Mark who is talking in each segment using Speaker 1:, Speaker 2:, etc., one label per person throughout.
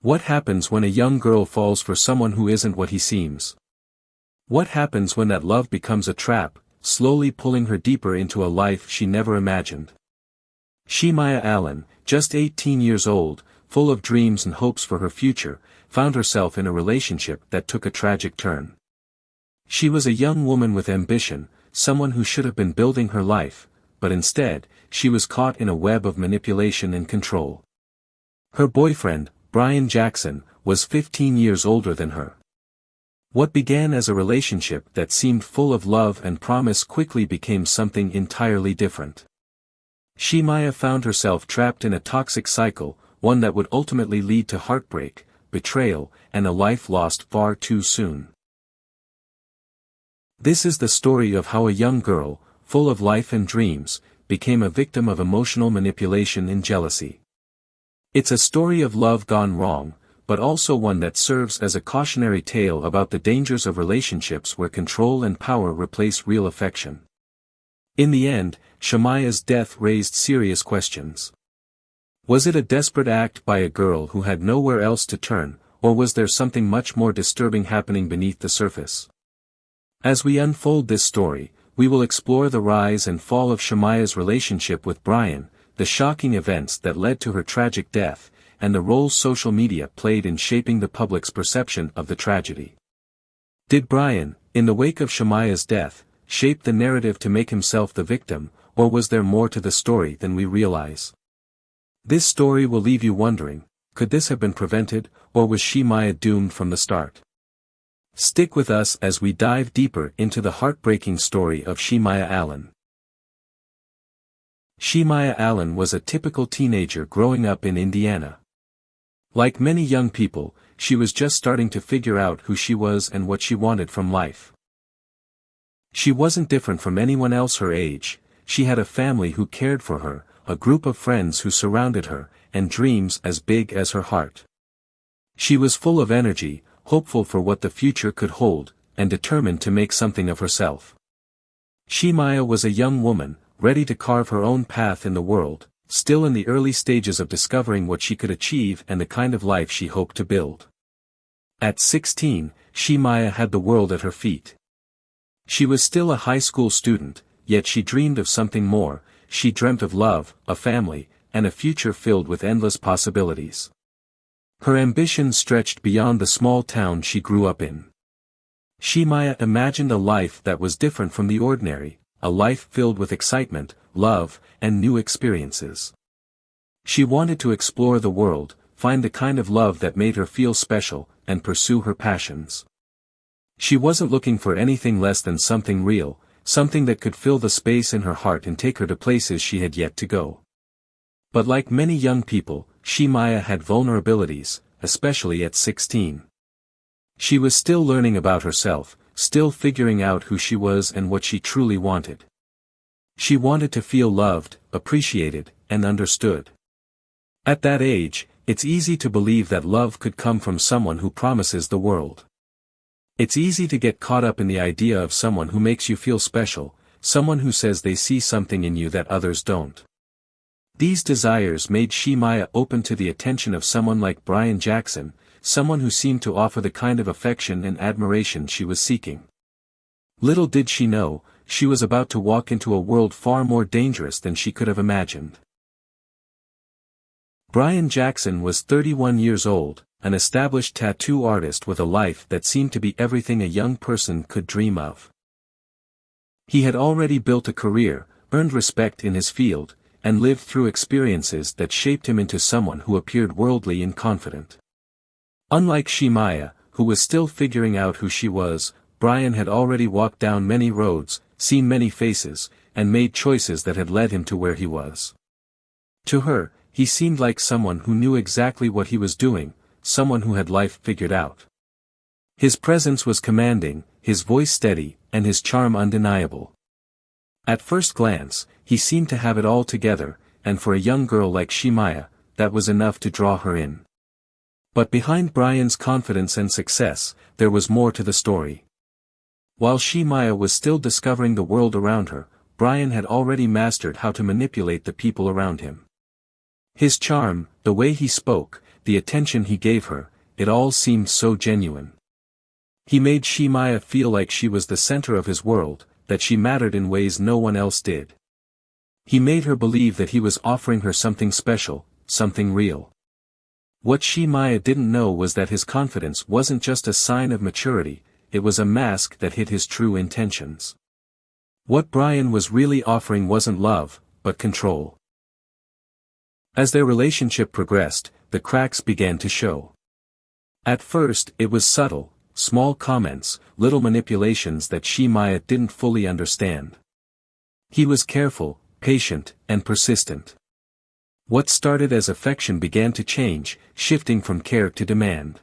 Speaker 1: What happens when a young girl falls for someone who isn't what he seems? What happens when that love becomes a trap, slowly pulling her deeper into a life she never imagined? Shemaya Allen, just 18 years old, full of dreams and hopes for her future, found herself in a relationship that took a tragic turn. She was a young woman with ambition, someone who should have been building her life, but instead, she was caught in a web of manipulation and control. Her boyfriend, Brian Jackson, was 15 years older than her. What began as a relationship that seemed full of love and promise quickly became something entirely different. Shemaya found herself trapped in a toxic cycle, one that would ultimately lead to heartbreak, betrayal, and a life lost far too soon. This is the story of how a young girl, full of life and dreams, became a victim of emotional manipulation and jealousy. It's a story of love gone wrong, but also one that serves as a cautionary tale about the dangers of relationships where control and power replace real affection. In the end, Shemaya's death raised serious questions. Was it a desperate act by a girl who had nowhere else to turn, or was there something much more disturbing happening beneath the surface? As we unfold this story, we will explore the rise and fall of Shemaya's relationship with Brian, the shocking events that led to her tragic death, and the role social media played in shaping the public's perception of the tragedy. Did Brian, in the wake of Shemaya's death, shape the narrative to make himself the victim, or was there more to the story than we realize? This story will leave you wondering, could this have been prevented, or was Shemaya doomed from the start? Stick with us as we dive deeper into the heartbreaking story of Shemaya Allen. Shemaya Allen was a typical teenager growing up in Indiana. Like many young people, she was just starting to figure out who she was and what she wanted from life. She wasn't different from anyone else her age. She had a family who cared for her, a group of friends who surrounded her, and dreams as big as her heart. She was full of energy, hopeful for what the future could hold, and determined to make something of herself. Shemaya was a young woman, ready to carve her own path in the world, still in the early stages of discovering what she could achieve and the kind of life she hoped to build. At 16, Shemaya had the world at her feet. She was still a high school student, yet she dreamed of something more. She dreamt of love, a family, and a future filled with endless possibilities. Her ambition stretched beyond the small town she grew up in. Shemaya imagined a life that was different from the ordinary, a life filled with excitement, love, and new experiences. She wanted to explore the world, find the kind of love that made her feel special, and pursue her passions. She wasn't looking for anything less than something real, something that could fill the space in her heart and take her to places she had yet to go. But like many young people, Shemaya had vulnerabilities, especially at 16. She was still learning about herself, still figuring out who she was and what she truly wanted. She wanted to feel loved, appreciated, and understood. At that age, it's easy to believe that love could come from someone who promises the world. It's easy to get caught up in the idea of someone who makes you feel special, someone who says they see something in you that others don't. These desires made Shemaya open to the attention of someone like Brian Jackson, someone who seemed to offer the kind of affection and admiration she was seeking. Little did she know, she was about to walk into a world far more dangerous than she could have imagined. Brian Jackson was 31 years old, an established tattoo artist with a life that seemed to be everything a young person could dream of. He had already built a career, earned respect in his field, and lived through experiences that shaped him into someone who appeared worldly and confident. Unlike Shemaya, who was still figuring out who she was, Brian had already walked down many roads, seen many faces, and made choices that had led him to where he was. To her, he seemed like someone who knew exactly what he was doing, someone who had life figured out. His presence was commanding, his voice steady, and his charm undeniable. At first glance, he seemed to have it all together, and for a young girl like Shemaya, that was enough to draw her in. But behind Brian's confidence and success, there was more to the story. While Shemaya was still discovering the world around her, Brian had already mastered how to manipulate the people around him. His charm, the way he spoke, the attention he gave her, it all seemed so genuine. He made Shemaya feel like she was the center of his world, that she mattered in ways no one else did. He made her believe that he was offering her something special, something real. What Shemaya didn't know was that his confidence wasn't just a sign of maturity, it was a mask that hid his true intentions. What Brian was really offering wasn't love, but control. As their relationship progressed, the cracks began to show. At first, it was subtle, small comments, little manipulations that Shemaya didn't fully understand. He was careful, patient, and persistent. What started as affection began to change, shifting from care to demand.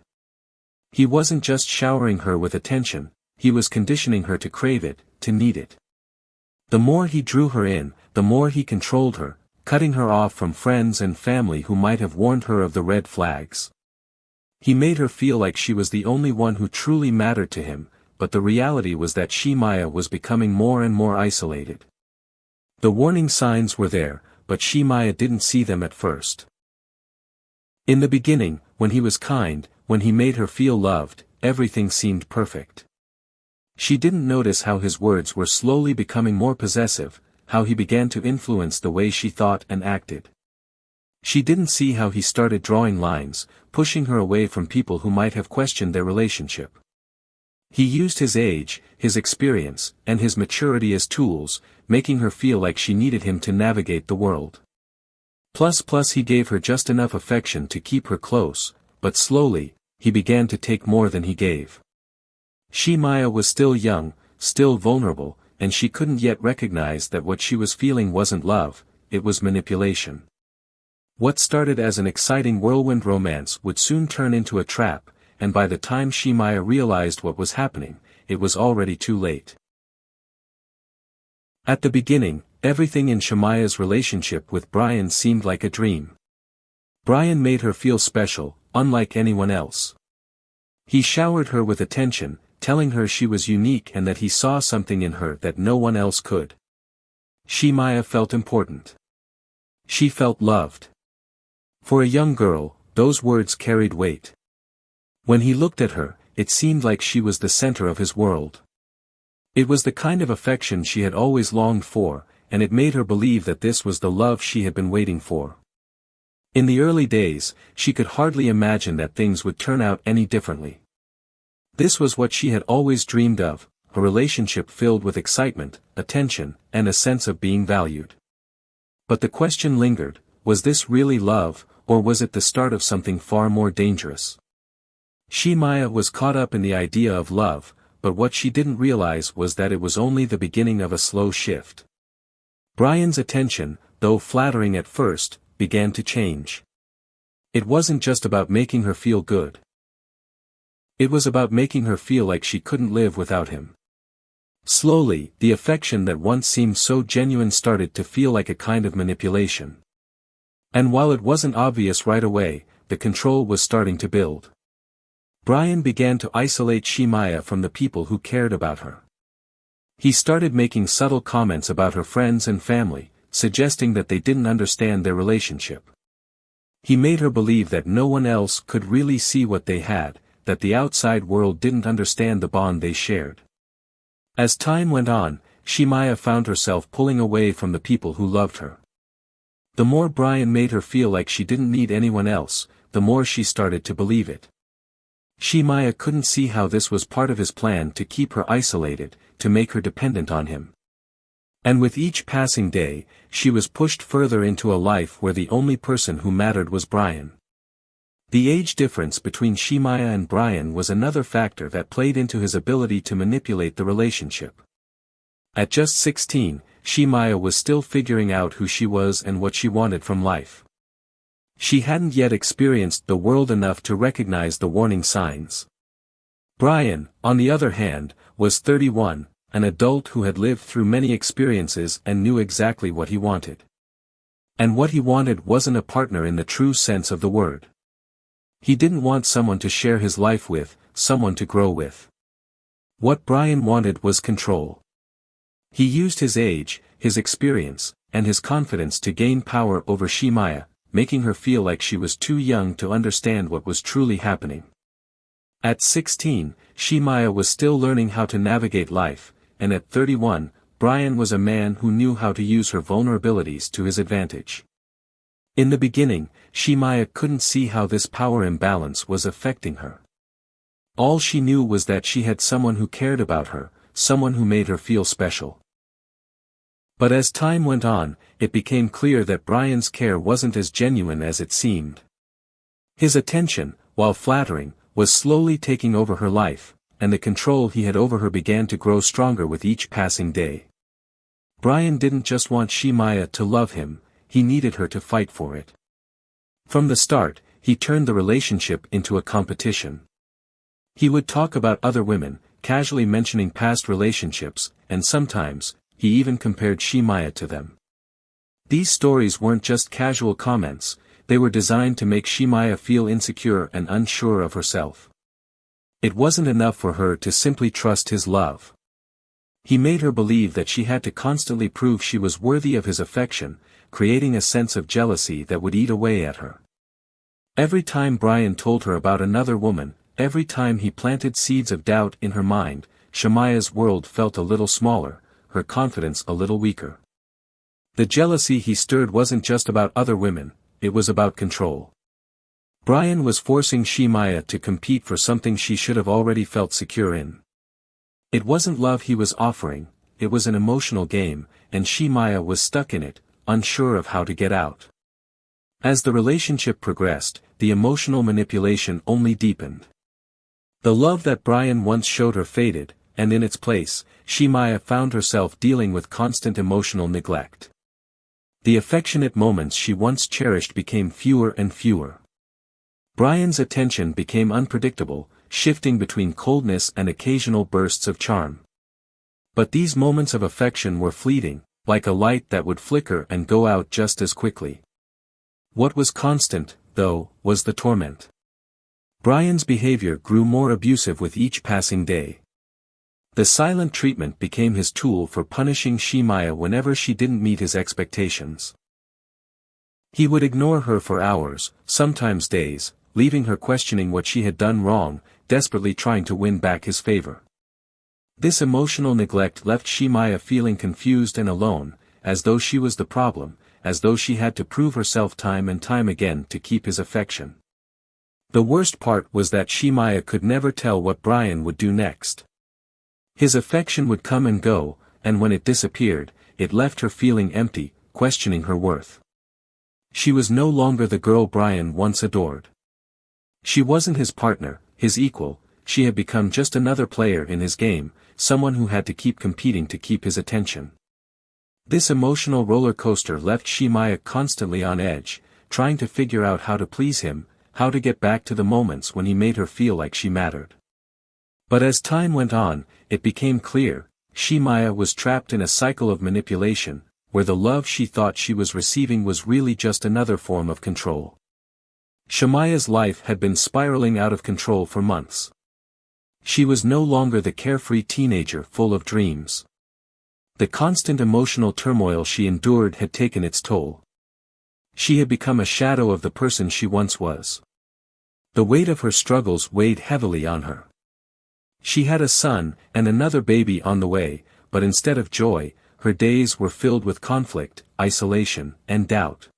Speaker 1: He wasn't just showering her with attention, he was conditioning her to crave it, to need it. The more he drew her in, the more he controlled her, cutting her off from friends and family who might have warned her of the red flags. He made her feel like she was the only one who truly mattered to him, but the reality was that Shemaya was becoming more and more isolated. The warning signs were there, but Shemaya didn't see them at first. In the beginning, when he was kind, when he made her feel loved, everything seemed perfect. She didn't notice how his words were slowly becoming more possessive, how he began to influence the way she thought and acted. She didn't see how he started drawing lines, pushing her away from people who might have questioned their relationship. He used his age, his experience, and his maturity as tools, making her feel like she needed him to navigate the world. Plus he gave her just enough affection to keep her close, but slowly, he began to take more than he gave. Shemaya was still young, still vulnerable, and she couldn't yet recognize that what she was feeling wasn't love, it was manipulation. What started as an exciting whirlwind romance would soon turn into a trap, and by the time Shemaya realized what was happening, it was already too late. At the beginning, everything in Shemaya's relationship with Brian seemed like a dream. Brian made her feel special, unlike anyone else. He showered her with attention, telling her she was unique and that he saw something in her that no one else could. Shemaya felt important. She felt loved. For a young girl, those words carried weight. When he looked at her, it seemed like she was the center of his world. It was the kind of affection she had always longed for, and it made her believe that this was the love she had been waiting for. In the early days, she could hardly imagine that things would turn out any differently. This was what she had always dreamed of, a relationship filled with excitement, attention, and a sense of being valued. But the question lingered, was this really love, or was it the start of something far more dangerous? Shemaya was caught up in the idea of love, but what she didn't realize was that it was only the beginning of a slow shift. Brian's attention, though flattering at first, began to change. It wasn't just about making her feel good. It was about making her feel like she couldn't live without him. Slowly, the affection that once seemed so genuine started to feel like a kind of manipulation. And while it wasn't obvious right away, the control was starting to build. Brian began to isolate Shemaya from the people who cared about her. He started making subtle comments about her friends and family, suggesting that they didn't understand their relationship. He made her believe that no one else could really see what they had, that the outside world didn't understand the bond they shared. As time went on, Shemaya found herself pulling away from the people who loved her. The more Brian made her feel like she didn't need anyone else, the more she started to believe it. Shemaya couldn't see how this was part of his plan to keep her isolated, to make her dependent on him. And with each passing day, she was pushed further into a life where the only person who mattered was Brian. The age difference between Shemaya and Brian was another factor that played into his ability to manipulate the relationship. At just 16, Shemaya was still figuring out who she was and what she wanted from life. She hadn't yet experienced the world enough to recognize the warning signs. Brian, on the other hand, was 31, an adult who had lived through many experiences and knew exactly what he wanted. And what he wanted wasn't a partner in the true sense of the word. He didn't want someone to share his life with, someone to grow with. What Brian wanted was control. He used his age, his experience, and his confidence to gain power over Shemaya, making her feel like she was too young to understand what was truly happening. At 16, Shemaya was still learning how to navigate life, and at 31, Brian was a man who knew how to use her vulnerabilities to his advantage. In the beginning, Shemaya couldn't see how this power imbalance was affecting her. All she knew was that she had someone who cared about her, someone who made her feel special. But as time went on, it became clear that Brian's care wasn't as genuine as it seemed. His attention, while flattering, was slowly taking over her life, and the control he had over her began to grow stronger with each passing day. Brian didn't just want Shemaya to love him, he needed her to fight for it. From the start, he turned the relationship into a competition. He would talk about other women, casually mentioning past relationships, and sometimes, he even compared Shemaya to them. These stories weren't just casual comments, they were designed to make Shemaya feel insecure and unsure of herself. It wasn't enough for her to simply trust his love. He made her believe that she had to constantly prove she was worthy of his affection, creating a sense of jealousy that would eat away at her. Every time Brian told her about another woman, every time he planted seeds of doubt in her mind, Shemaya's world felt a little smaller, her confidence a little weaker. The jealousy he stirred wasn't just about other women, it was about control. Brian was forcing Shemaya to compete for something she should have already felt secure in. It wasn't love he was offering, it was an emotional game, and Shemaya was stuck in it, unsure of how to get out. As the relationship progressed, the emotional manipulation only deepened. The love that Brian once showed her faded, and in its place, Shemaya found herself dealing with constant emotional neglect. The affectionate moments she once cherished became fewer and fewer. Brian's attention became unpredictable, shifting between coldness and occasional bursts of charm. But these moments of affection were fleeting, like a light that would flicker and go out just as quickly. What was constant, though, was the torment. Brian's behavior grew more abusive with each passing day. The silent treatment became his tool for punishing Shemaya whenever she didn't meet his expectations. He would ignore her for hours, sometimes days, leaving her questioning what she had done wrong, desperately trying to win back his favor. This emotional neglect left Shemaya feeling confused and alone, as though she was the problem, as though she had to prove herself time and time again to keep his affection. The worst part was that Shemaya could never tell what Brian would do next. His affection would come and go, and when it disappeared, it left her feeling empty, questioning her worth. She was no longer the girl Brian once adored. She wasn't his partner, his equal, she had become just another player in his game, someone who had to keep competing to keep his attention. This emotional roller coaster left Shemaya constantly on edge, trying to figure out how to please him, how to get back to the moments when he made her feel like she mattered. But as time went on, it became clear, Shemaya was trapped in a cycle of manipulation, where the love she thought she was receiving was really just another form of control. Shemaya's life had been spiraling out of control for months. She was no longer the carefree teenager full of dreams. The constant emotional turmoil she endured had taken its toll. She had become a shadow of the person she once was. The weight of her struggles weighed heavily on her. She had a son, and another baby on the way, but instead of joy, her days were filled with conflict, isolation, and doubt.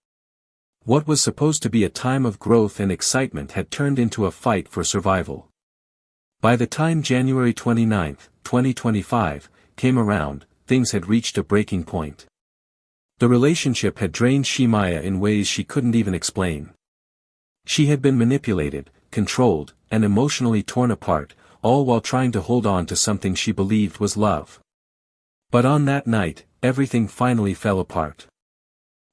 Speaker 1: What was supposed to be a time of growth and excitement had turned into a fight for survival. By the time January 29, 2025, came around, things had reached a breaking point. The relationship had drained Shemaya in ways she couldn't even explain. She had been manipulated, controlled, and emotionally torn apart, all while trying to hold on to something she believed was love. But on that night, everything finally fell apart.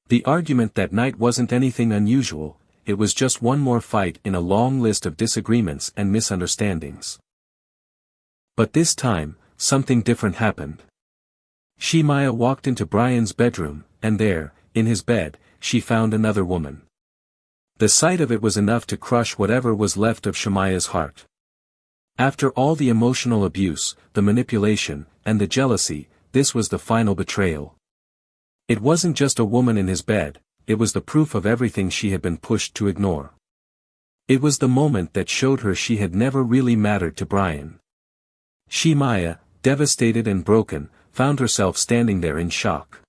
Speaker 1: The argument that night wasn't anything unusual, it was just one more fight in a long list of disagreements and misunderstandings. But this time, something different happened. Shemaya walked into Brian's bedroom, and there, in his bed, she found another woman. The sight of it was enough to crush whatever was left of Shemaya's heart. After all the emotional abuse, the manipulation, and the jealousy, this was the final betrayal. It wasn't just a woman in his bed, it was the proof of everything she had been pushed to ignore. It was the moment that showed her she had never really mattered to Brian. Shemaya, devastated and broken, found herself standing there in shock.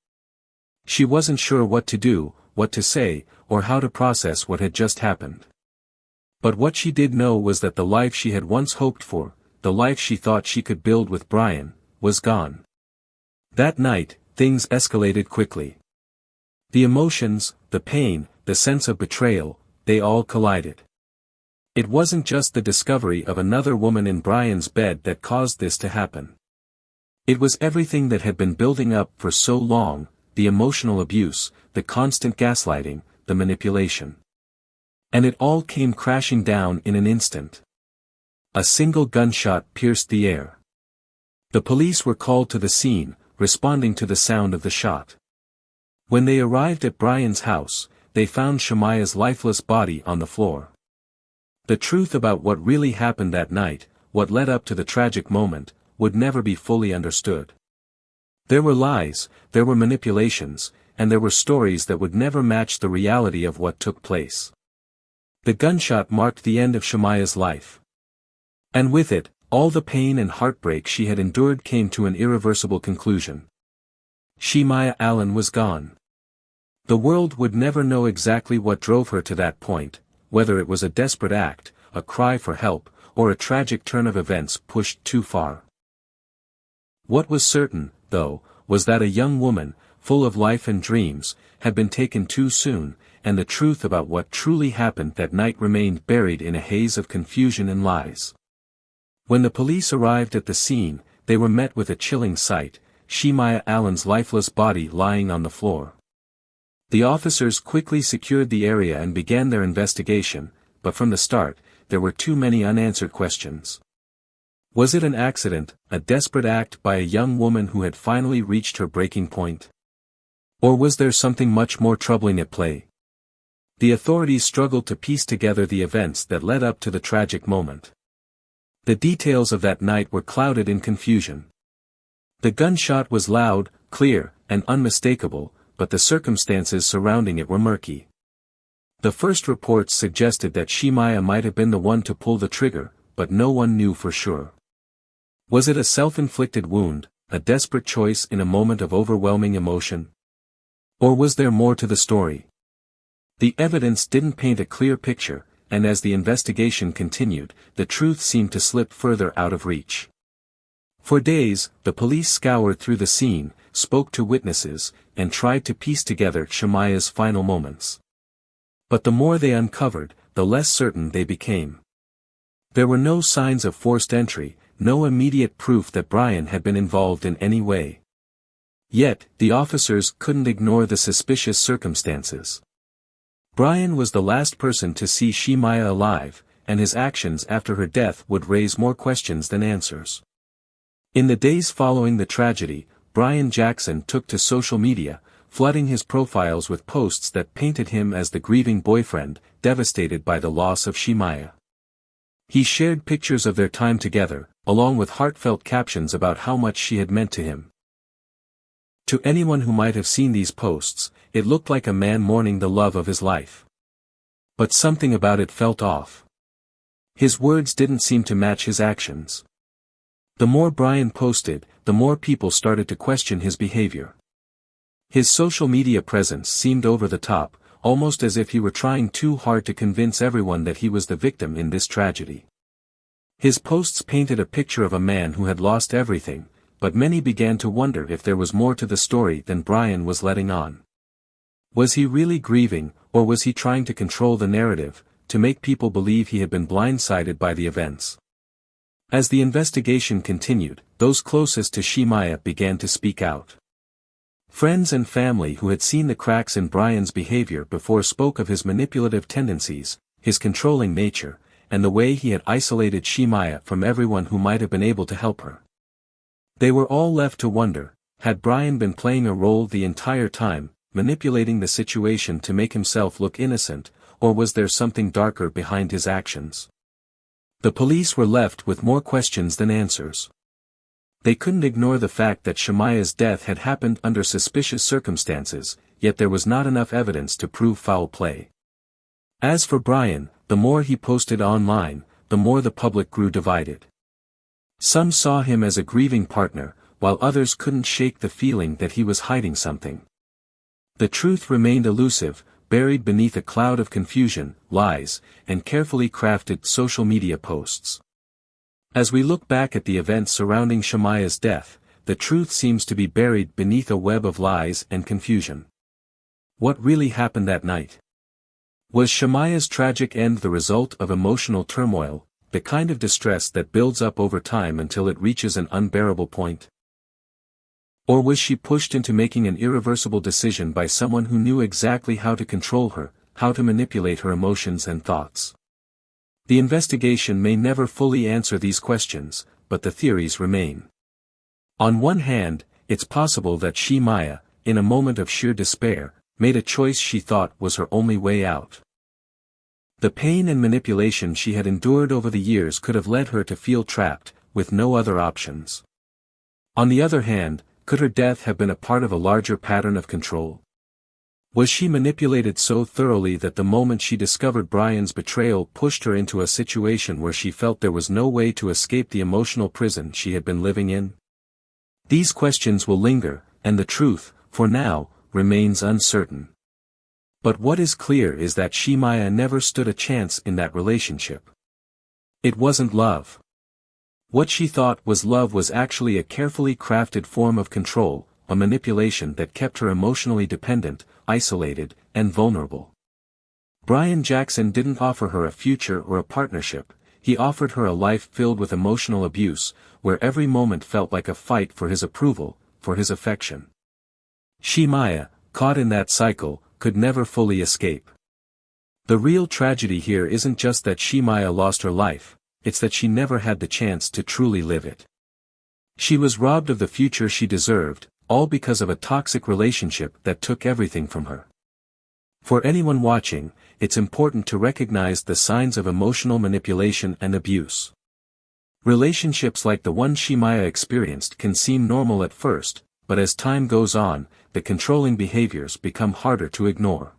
Speaker 1: She wasn't sure what to do, what to say, or how to process what had just happened. But what she did know was that the life she had once hoped for, the life she thought she could build with Brian, was gone. That night, things escalated quickly. The emotions, the pain, the sense of betrayal, they all collided. It wasn't just the discovery of another woman in Brian's bed that caused this to happen. It was everything that had been building up for so long, the emotional abuse, the constant gaslighting, the manipulation. And it all came crashing down in an instant. A single gunshot pierced the air. The police were called to the scene, responding to the sound of the shot. When they arrived at Brian's house, they found Shemaya's lifeless body on the floor. The truth about what really happened that night, what led up to the tragic moment, would never be fully understood. There were lies, there were manipulations, and there were stories that would never match the reality of what took place. The gunshot marked the end of Shemaya's life. And with it, all the pain and heartbreak she had endured came to an irreversible conclusion. Shemaya Allen was gone. The world would never know exactly what drove her to that point, whether it was a desperate act, a cry for help, or a tragic turn of events pushed too far. What was certain, though, was that a young woman, full of life and dreams, had been taken too soon, and the truth about what truly happened that night remained buried in a haze of confusion and lies. When the police arrived at the scene, they were met with a chilling sight, Shemaya Allen's lifeless body lying on the floor. The officers quickly secured the area and began their investigation, but from the start, there were too many unanswered questions. Was it an accident, a desperate act by a young woman who had finally reached her breaking point? Or was there something much more troubling at play? The authorities struggled to piece together the events that led up to the tragic moment. The details of that night were clouded in confusion. The gunshot was loud, clear, and unmistakable, but the circumstances surrounding it were murky. The first reports suggested that Shemaya might have been the one to pull the trigger, but no one knew for sure. Was it a self-inflicted wound, a desperate choice in a moment of overwhelming emotion? Or was there more to the story? The evidence didn't paint a clear picture, and as the investigation continued, the truth seemed to slip further out of reach. For days, the police scoured through the scene, spoke to witnesses, and tried to piece together Shemaya's final moments. But the more they uncovered, the less certain they became. There were no signs of forced entry, no immediate proof that Brian had been involved in any way. Yet, the officers couldn't ignore the suspicious circumstances. Brian was the last person to see Shemaya alive, and his actions after her death would raise more questions than answers. In the days following the tragedy, Brian Jackson took to social media, flooding his profiles with posts that painted him as the grieving boyfriend, devastated by the loss of Shemaya. He shared pictures of their time together, along with heartfelt captions about how much she had meant to him. To anyone who might have seen these posts, it looked like a man mourning the love of his life. But something about it felt off. His words didn't seem to match his actions. The more Brian posted, the more people started to question his behavior. His social media presence seemed over the top, almost as if he were trying too hard to convince everyone that he was the victim in this tragedy. His posts painted a picture of a man who had lost everything, but many began to wonder if there was more to the story than Brian was letting on. Was he really grieving, or was he trying to control the narrative, to make people believe he had been blindsided by the events? As the investigation continued, those closest to Shemaya began to speak out. Friends and family who had seen the cracks in Brian's behavior before spoke of his manipulative tendencies, his controlling nature, and the way he had isolated Shemaya from everyone who might have been able to help her. They were all left to wonder, had Brian been playing a role the entire time, manipulating the situation to make himself look innocent, or was there something darker behind his actions? The police were left with more questions than answers. They couldn't ignore the fact that Shemaya's death had happened under suspicious circumstances, yet there was not enough evidence to prove foul play. As for Brian, the more he posted online, the more the public grew divided. Some saw him as a grieving partner, while others couldn't shake the feeling that he was hiding something. The truth remained elusive, buried beneath a cloud of confusion, lies, and carefully crafted social media posts. As we look back at the events surrounding Shamaya's death, the truth seems to be buried beneath a web of lies and confusion. What really happened that night? Was Shamaya's tragic end the result of emotional turmoil, the kind of distress that builds up over time until it reaches an unbearable point? Or was she pushed into making an irreversible decision by someone who knew exactly how to control her, how to manipulate her emotions and thoughts? The investigation may never fully answer these questions, but the theories remain. On one hand, it's possible that Shemaya, in a moment of sheer despair, made a choice she thought was her only way out. The pain and manipulation she had endured over the years could have led her to feel trapped, with no other options. On the other hand, could her death have been a part of a larger pattern of control? Was she manipulated so thoroughly that the moment she discovered Brian's betrayal pushed her into a situation where she felt there was no way to escape the emotional prison she had been living in? These questions will linger, and the truth, for now, remains uncertain. But what is clear is that Shemaya never stood a chance in that relationship. It wasn't love. What she thought was love was actually a carefully crafted form of control, a manipulation that kept her emotionally dependent, isolated, and vulnerable. Brian Jackson didn't offer her a future or a partnership, he offered her a life filled with emotional abuse, where every moment felt like a fight for his approval, for his affection. Shemaya, caught in that cycle, could never fully escape. The real tragedy here isn't just that Shemaya lost her life, it's that she never had the chance to truly live it. She was robbed of the future she deserved, all because of a toxic relationship that took everything from her. For anyone watching, it's important to recognize the signs of emotional manipulation and abuse. Relationships like the one Shemaya experienced can seem normal at first, but as time goes on, the controlling behaviors become harder to ignore.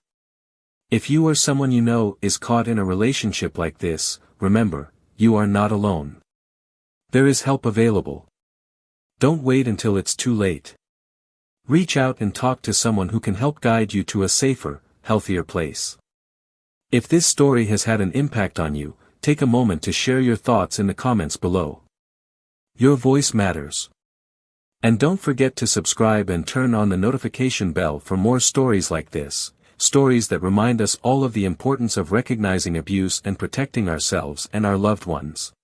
Speaker 1: If you or someone you know is caught in a relationship like this, remember, you are not alone. There is help available. Don't wait until it's too late. Reach out and talk to someone who can help guide you to a safer, healthier place. If this story has had an impact on you, take a moment to share your thoughts in the comments below. Your voice matters. And don't forget to subscribe and turn on the notification bell for more stories like this, stories that remind us all of the importance of recognizing abuse and protecting ourselves and our loved ones.